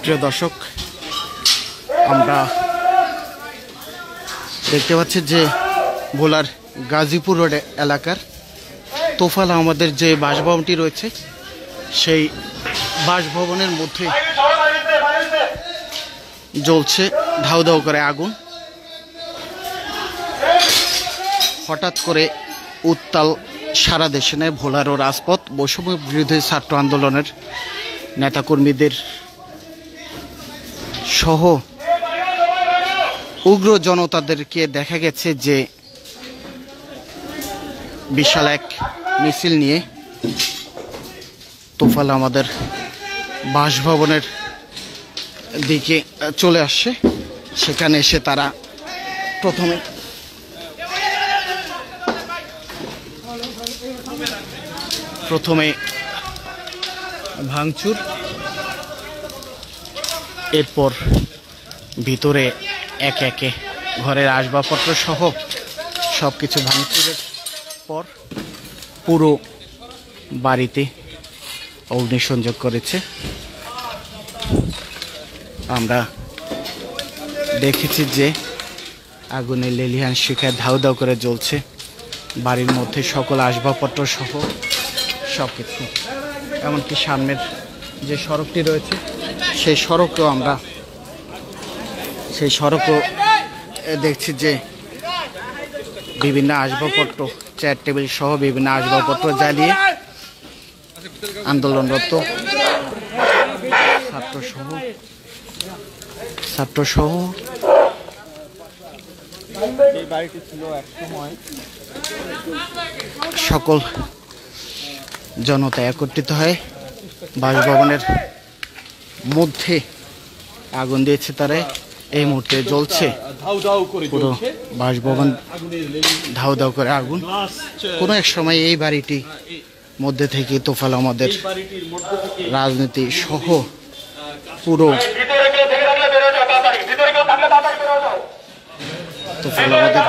প্রিয় দর্শক, আমরা দেখতে পাচ্ছি যে ভোলার গাজীপুর রোড এলাকার তোফাল আহমদের যে বাসভবনটি রয়েছে সেই বাসভবনের মধ্যে জ্বলছে ধাউ ধাউ করে আগুন। হঠাৎ করে উত্তাল সারা দেশে নেয় ভোলার ও রাজপথ। বৈষম্য বিরোধী ছাত্র আন্দোলনের নেতাকর্মীদের সহ উগ্র জনতাদেরকে দেখা গেছে যে বিশাল এক মিছিল নিয়ে তোফাল আমাদের বাসভবনের দিকে চলে আসছে। সেখানে এসে তারা প্রথমে ভাঙচুর, এরপর ভিতরে একে একে ঘরের আসবাবপত্র সহ সব কিছু ভাঙচুরের পর পুরো বাড়িতে অগ্নিসংযোগ করেছে। আমরা দেখেছি যে আগুনে লেলিহান শিখায় ধাউ ধাউ করে জ্বলছে বাড়ির মধ্যে সকল আসবাবপত্র সহ সব কিছু। এমনকি সামনের যে সড়কটি রয়েছে সেই সড়কও দেখছি যে বিভিন্ন আসবাবপত্র, চেয়ার টেবিল সহ বিভিন্ন আসবাবপত্র জ্বালিয়ে আন্দোলনরত ছাত্রসহ সকল জনতা একত্রিত হয় বাসভবনের মধ্যে আগুন দিয়েছে। তারা এই মুহূর্তে জ্বলছে পুরো বাসভবন, ধাউ ধাউ করে আগুন। কোনো এক সময় এই বাড়িটি মধ্যে থেকে তোফাল আমাদের রাজনীতি সহ পুরো তোফাল আমাদের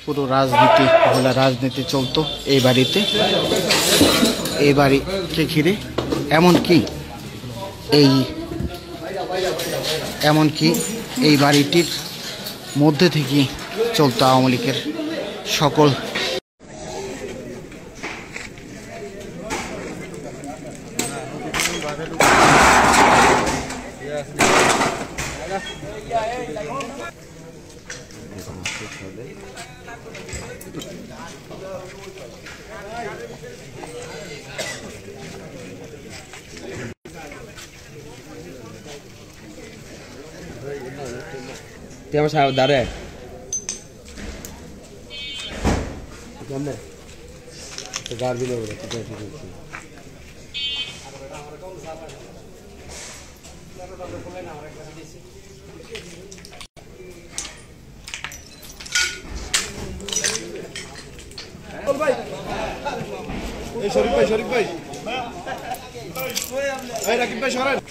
পুরো রাজনীতি, ভোলা রাজনীতি চলতো এই বাড়িতে। এই বাড়িকে ঘিরে এমনকি এই বাড়িটির মধ্যে থেকে চলতো আওয়ামী লীগের সকল Tiap sahabat dare. Gambar. Tegar bilo udah kita sini. Sharif bhai. Hey Rakib bhai, Sharan.